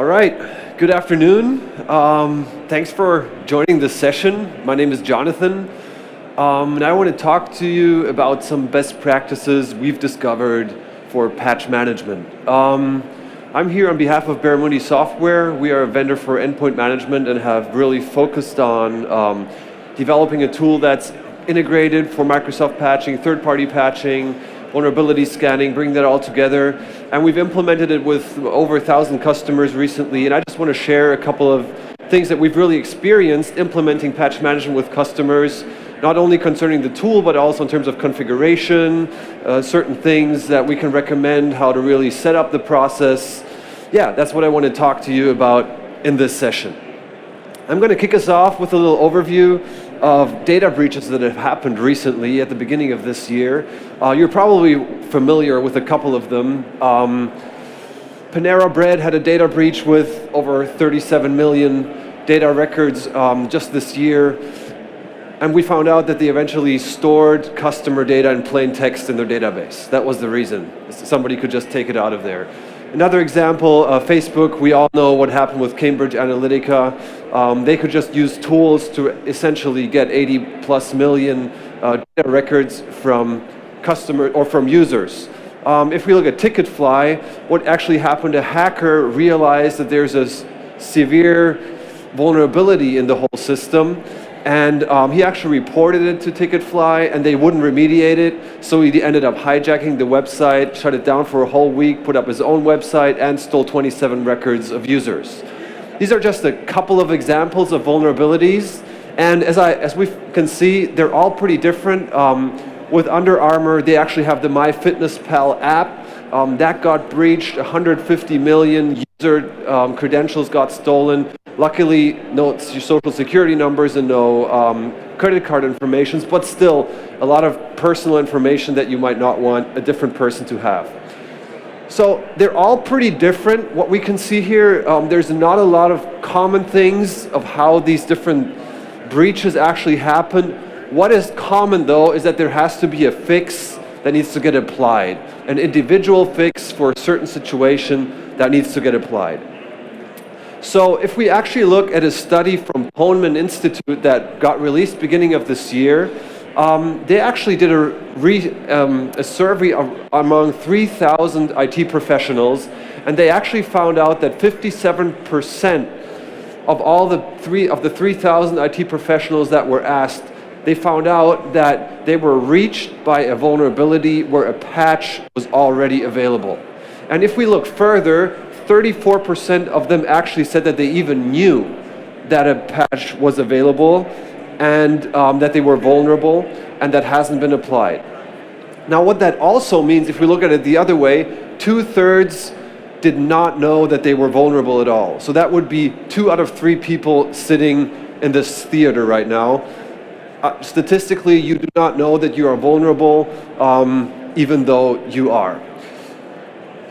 All right, good afternoon. Thanks for joining this session. My name is Jonathan, and I want to talk to you about some best practices we've discovered for patch management. I'm here on behalf of Barramundi Software. We are a vendor for endpoint management and have really focused on developing a tool that's integrated for Microsoft patching, third-party patching, vulnerability scanning, bring that all together. And we've implemented it with over 1,000 customers recently. And I just want to share a couple of things that we've really experienced implementing patch management with customers, not only concerning the tool, but also in terms of configuration, certain things that we can recommend, how to really set up the process. Yeah, that's what I want to talk to you about in this session. I'm going to kick us off with a little overview of data breaches that have happened recently at the beginning of this year. You're probably familiar with a couple of them. Panera Bread had a data breach with over 37 million data records just this year. And we found out that they eventually stored customer data in plain text in their database. That was the reason. Somebody could just take it out of there. Another example, Facebook, we all know what happened with Cambridge Analytica. They could just use tools to essentially get 80 plus million data records from customers or from users. If we look at Ticketfly, what actually happened, a hacker realized that there's a severe vulnerability in the whole system, and he actually reported it to Ticketfly, and they wouldn't remediate it, so he ended up hijacking the website, shut it down for a whole week, put up his own website, and stole 27 records of users. These are just a couple of examples of vulnerabilities, and as we can see, they're all pretty different. With Under Armour, they actually have the MyFitnessPal app. That got breached, 150 million user credentials got stolen. Luckily, no social security numbers and no credit card information, but still a lot of personal information that you might not want a different person to have. So they're all pretty different. What we can see here, there's not a lot of common things of how these different breaches actually happen. What is common though is that there has to be a fix that needs to get applied, an individual fix for a certain situation that needs to get applied. So if we actually look at a study from Poneman Institute that got released beginning of this year, they actually did a survey among 3,000 IT professionals, and they actually found out that 57% of the 3,000 IT professionals that were asked, they found out that they were reached by a vulnerability where a patch was already available. And if we look further, 34% of them actually said that they even knew that a patch was available and that they were vulnerable and that hasn't been applied. Now what that also means, if we look at it the other way, 2/3 did not know that they were vulnerable at all. So that would be 2 out of 3 people sitting in this theater right now. Statistically, you do not know that you are vulnerable, even though you are.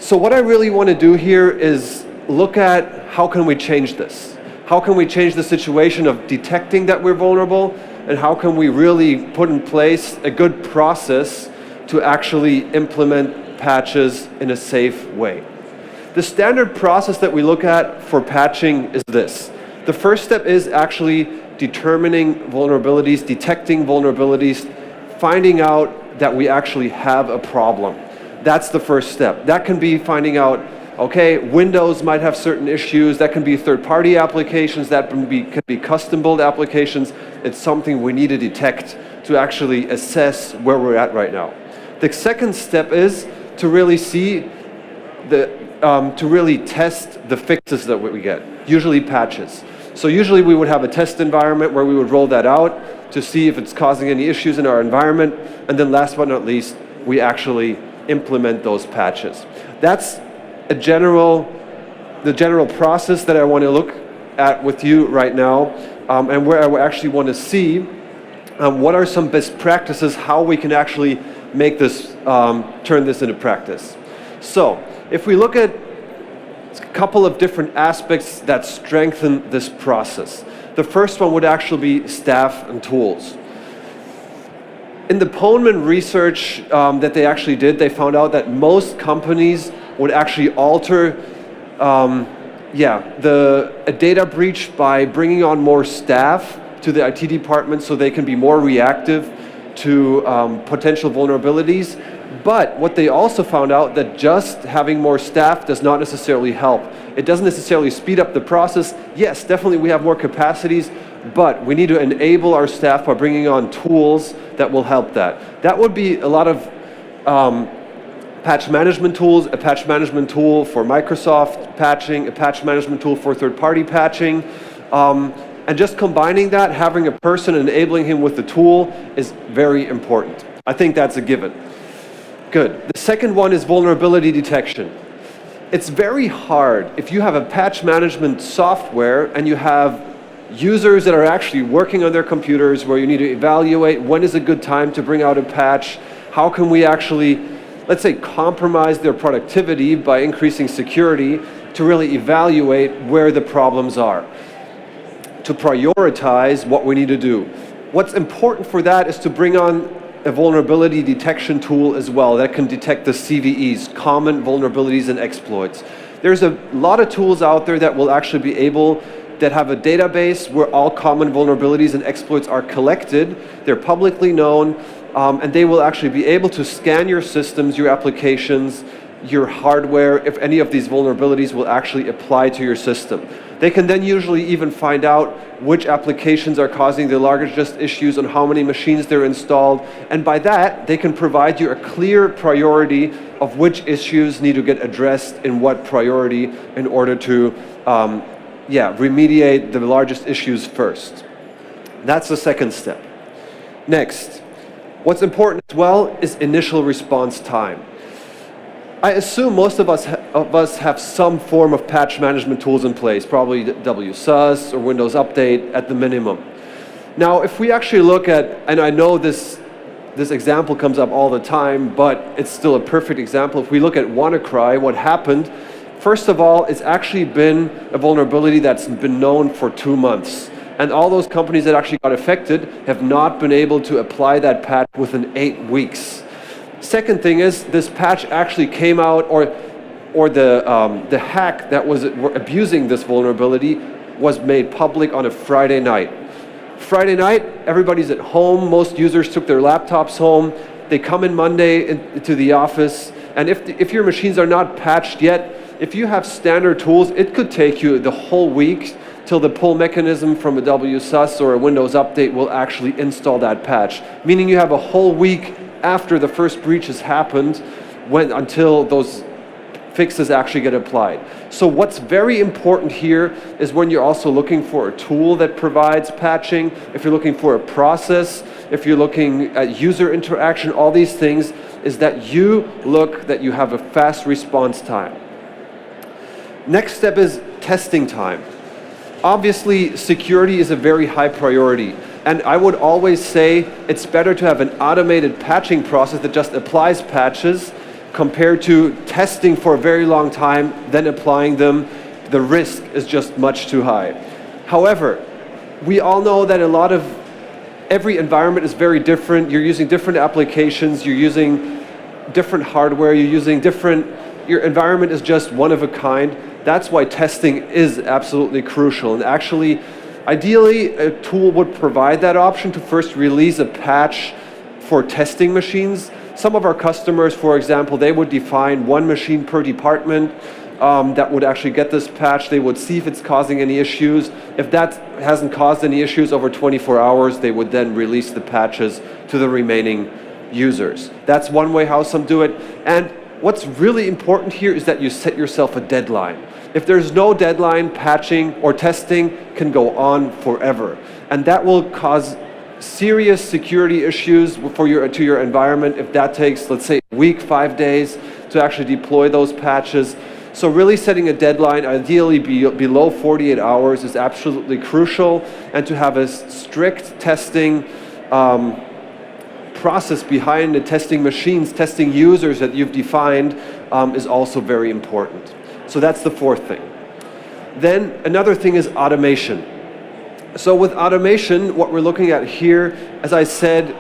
So what I really want to do here is look at how can we change this? How can we change the situation of detecting that we're vulnerable, and how can we really put in place a good process to actually implement patches in a safe way? The standard process that we look at for patching is this. The first step is actually determining vulnerabilities, detecting vulnerabilities, finding out that we actually have a problem. That's the first step. That can be finding out, okay, Windows might have certain issues. That can be third-party applications. That can be custom-built applications. It's something we need to detect to actually assess where we're at right now. The second step is to really see to really test the fixes that we get, usually patches. So usually we would have a test environment where we would roll that out to see if it's causing any issues in our environment. And then last but not least, we actually implement those patches. That's the general process that I want to look at with you right now, and where I actually want to see what are some best practices, how we can actually make this, turn this into practice. So if we look at a couple of different aspects that strengthen this process. The first one would actually be staff and tools. In the Poneman research that they actually did, they found out that most companies would actually alter a data breach by bringing on more staff to the IT department so they can be more reactive to potential vulnerabilities. But what they also found out that just having more staff does not necessarily help. It doesn't necessarily speed up the process. Yes, definitely we have more capacities, but we need to enable our staff by bringing on tools that will help that. That would be a lot of patch management tools, a patch management tool for Microsoft patching, a patch management tool for third-party patching. And just combining that, having a person enabling him with the tool is very important. I think that's a given. Good. The second one is vulnerability detection. It's very hard if you have a patch management software and you have users that are actually working on their computers where you need to evaluate when is a good time to bring out a patch, how can we actually, let's say, compromise their productivity by increasing security to really evaluate where the problems are, to prioritize what we need to do. What's important for that is to bring on a vulnerability detection tool as well that can detect the CVEs, common vulnerabilities and exploits. There's a lot of tools out there that will actually be able, that have a database where all common vulnerabilities and exploits are collected. They're publicly known, and they will actually be able to scan your systems, your applications, your hardware, if any of these vulnerabilities will actually apply to your system. They can then usually even find out which applications are causing the largest issues, on how many machines they're installed, and by that they can provide you a clear priority of which issues need to get addressed in what priority in order to remediate the largest issues first. That's the second step. Next, what's important as well is initial response time. I assume most of us have some form of patch management tools in place, probably WSUS or Windows Update at the minimum. Now, if we actually look at, and I know this example comes up all the time, but it's still a perfect example. If we look at WannaCry, what happened, first of all, it's actually been a vulnerability that's been known for 2 months. And all those companies that actually got affected have not been able to apply that patch within 8 weeks. Second thing is, this patch actually came out, or the hack that was abusing this vulnerability was made public on a Friday night. Friday night, everybody's at home. Most users took their laptops home. They come in Monday into the office, and if your machines are not patched yet, if you have standard tools, it could take you the whole week till the pull mechanism from a WSUS or a Windows Update will actually install that patch. Meaning you have a whole week after the first breach has happened until those fixes actually get applied. So what's very important here is when you're also looking for a tool that provides patching, if you're looking for a process, if you're looking at user interaction, all these things, is that you have a fast response time. Next step is testing time. Obviously, security is a very high priority. And I would always say it's better to have an automated patching process that just applies patches compared to testing for a very long time, then applying them. The risk is just much too high. However, we all know that every environment is very different. You're using different applications, you're using different hardware, your environment is just one of a kind. That's why testing is absolutely crucial. And actually, ideally, a tool would provide that option to first release a patch for testing machines. Some of our customers, for example, they would define one machine per department that would actually get this patch. They would see if it's causing any issues. If that hasn't caused any issues over 24 hours, they would then release the patches to the remaining users. That's one way how some do it. And what's really important here is that you set yourself a deadline. If there's no deadline, patching or testing can go on forever. And that will cause serious security issues to your environment if that takes, let's say, a week, 5 days to actually deploy those patches. So really setting a deadline, ideally below 48 hours, is absolutely crucial. And to have a strict testing process behind the testing machines, testing users that you've defined is also very important. So that's the fourth thing. Then another thing is automation. So with automation, what we're looking at here, as I said,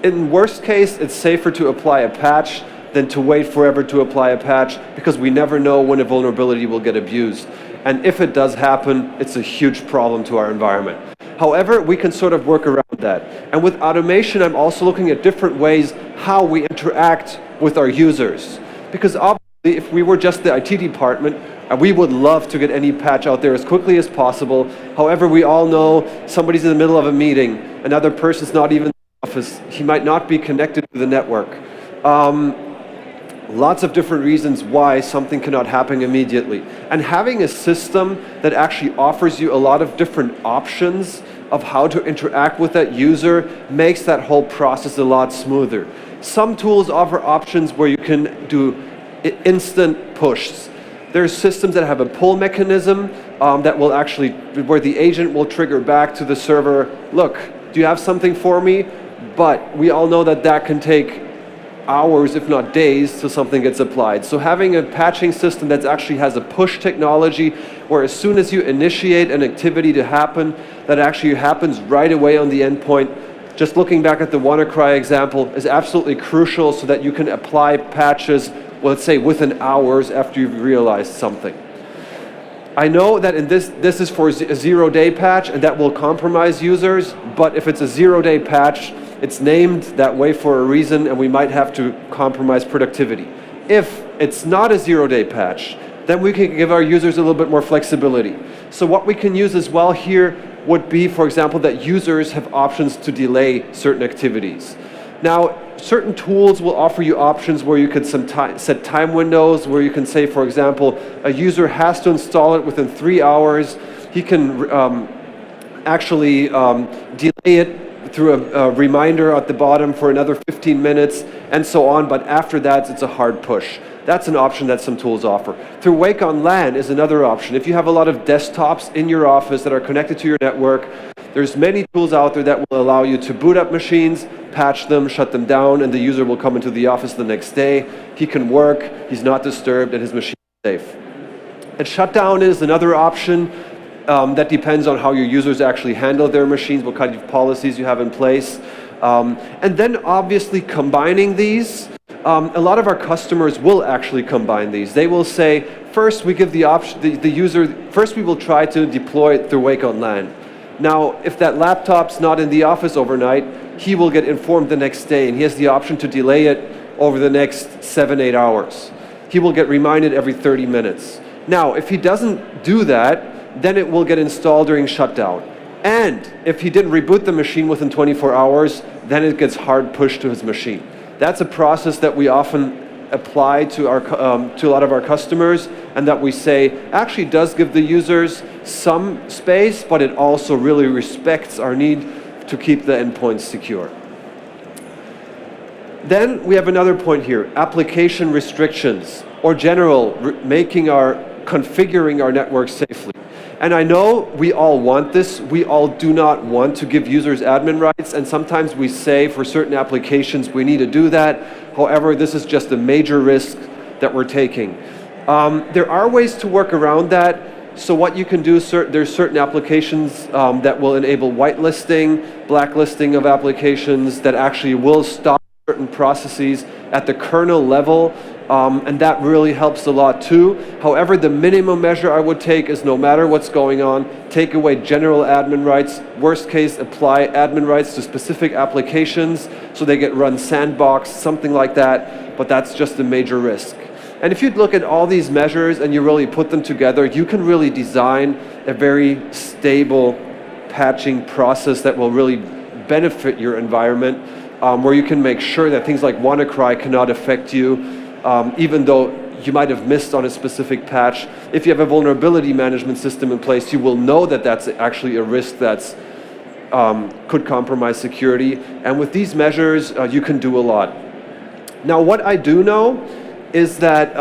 in worst case, it's safer to apply a patch than to wait forever to apply a patch, because we never know when a vulnerability will get abused. And if it does happen, it's a huge problem to our environment. However, we can sort of work around that. And with automation, I'm also looking at different ways how we interact with our users. Because obviously, if we were just the IT department, we would love to get any patch out there as quickly as possible. However, we all know somebody's in the middle of a meeting, another person's not even in the office, he might not be connected to the network. Lots of different reasons why something cannot happen immediately. And having a system that actually offers you a lot of different options of how to interact with that user makes that whole process a lot smoother. Some tools offer options where you can do instant pushes. There's systems that have a pull mechanism that will actually, where the agent will trigger back to the server, look, do you have something for me? But we all know that that can take hours, if not days, till something gets applied. So having a patching system that actually has a push technology, where as soon as you initiate an activity to happen, that actually happens right away on the endpoint. Just looking back at the WannaCry example is absolutely crucial, so that you can apply patches, well, let's say within hours after you've realized something. I know that in this is for a 0-day patch, and that will compromise users, but if it's a 0-day patch, it's named that way for a reason, and we might have to compromise productivity. If it's not a 0-day patch, then we can give our users a little bit more flexibility. So what we can use as well here would be, for example, that users have options to delay certain activities. Now, certain tools will offer you options where you could set time windows, where you can say, for example, a user has to install it within 3 hours. He can actually delay it through a reminder at the bottom for another 15 minutes, and so on, but after that, it's a hard push. That's an option that some tools offer. Through Wake on LAN is another option. If you have a lot of desktops in your office that are connected to your network, there's many tools out there that will allow you to boot up machines, patch them, shut them down, and the user will come into the office the next day. He can work, he's not disturbed, and his machine is safe. And shutdown is another option. That depends on how your users actually handle their machines, what kind of policies you have in place. And then obviously combining these, a lot of our customers will actually combine these. They will say, first we give the option, the user, first we will try to deploy it through Wake on LAN. Now, if that laptop's not in the office overnight, he will get informed the next day, and he has the option to delay it over the next 7-8 hours. He will get reminded every 30 minutes. Now, if he doesn't do that, then it will get installed during shutdown. And if he didn't reboot the machine within 24 hours, then it gets hard pushed to his machine. That's a process that we often apply to a lot of our customers, and that we say actually does give the users some space, but it also really respects our need to keep the endpoints secure. Then we have another point here, application restrictions, or configuring our network safely. And I know we all want this. We all do not want to give users admin rights, and sometimes we say for certain applications we need to do that. However, this is just a major risk that we're taking. There are ways to work around that. So what you can do, there's certain applications that will enable whitelisting, blacklisting of applications that actually will stop certain processes at the kernel level. And that really helps a lot too. However, the minimum measure I would take is no matter what's going on, take away general admin rights. Worst case, apply admin rights to specific applications so they get run sandbox, something like that, but that's just a major risk. And if you look at all these measures and you really put them together, you can really design a very stable patching process that will really benefit your environment, where you can make sure that things like WannaCry cannot affect you, even though you might have missed on a specific patch. If you have a vulnerability management system in place, you will know that that's actually a risk that's could compromise security. And with these measures, you can do a lot. Now, what I do know is that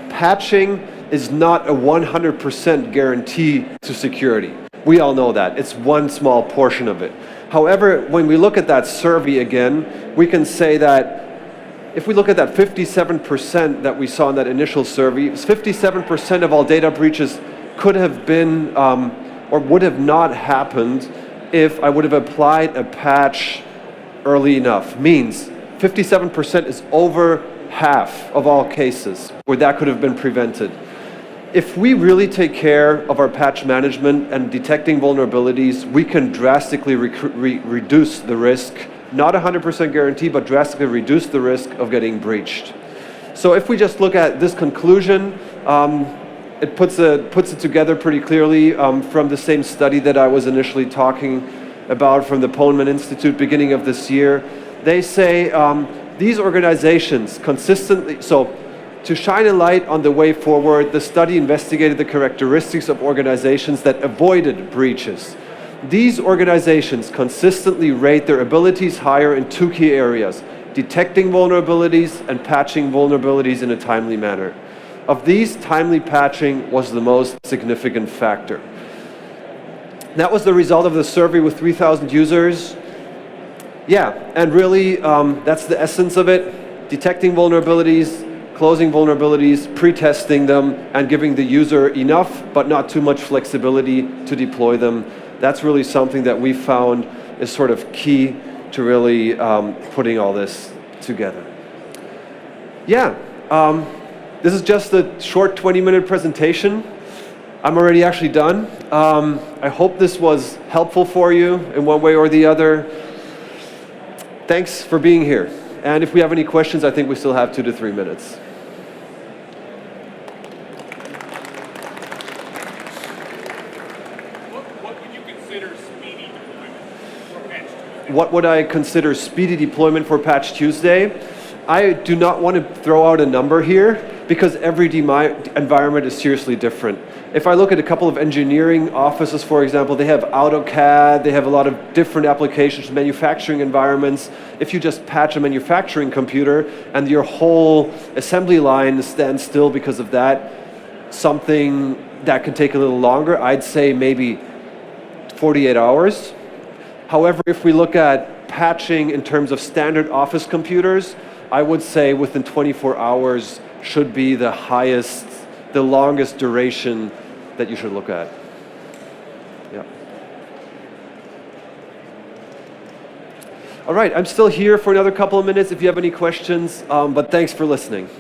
patching is not a 100% guarantee to security. We all know that. It's one small portion of it. However, when we look at that survey again, we can say that if we look at that 57% that we saw in that initial survey, 57% of all data breaches could have been or would have not happened if I would have applied a patch early enough. Means 57% is over half of all cases where that could have been prevented. If we really take care of our patch management and detecting vulnerabilities, we can drastically reduce the risk, not 100% guarantee, but drastically reduce the risk of getting breached. So if we just look at this conclusion, it puts it together pretty clearly from the same study that I was initially talking about from the Poneman Institute beginning of this year. They say these organizations consistently, so to shine a light on the way forward, the study investigated the characteristics of organizations that avoided breaches. These organizations consistently rate their abilities higher in two key areas: detecting vulnerabilities and patching vulnerabilities in a timely manner. Of these, timely patching was the most significant factor. That was the result of the survey with 3,000 users. Yeah, and really, that's the essence of it: detecting vulnerabilities, closing vulnerabilities, pre-testing them, and giving the user enough but not too much flexibility to deploy them. That's really something that we found is sort of key to really putting all this together. Yeah, this is just a short 20-minute presentation. I'm already actually done. I hope this was helpful for you in one way or the other. Thanks for being here. And if we have any questions, I think we still have 2 to 3 minutes. What would I consider speedy deployment for Patch Tuesday? I do not want to throw out a number here because every environment is seriously different. If I look at a couple of engineering offices, for example, they have AutoCAD, they have a lot of different applications, manufacturing environments. If you just patch a manufacturing computer and your whole assembly line stands still because of that, something that can take a little longer, I'd say maybe 48 hours. However, if we look at patching in terms of standard office computers, I would say within 24 hours should be the highest, the longest duration that you should look at. Yeah. All right, I'm still here for another couple of minutes if you have any questions, but thanks for listening.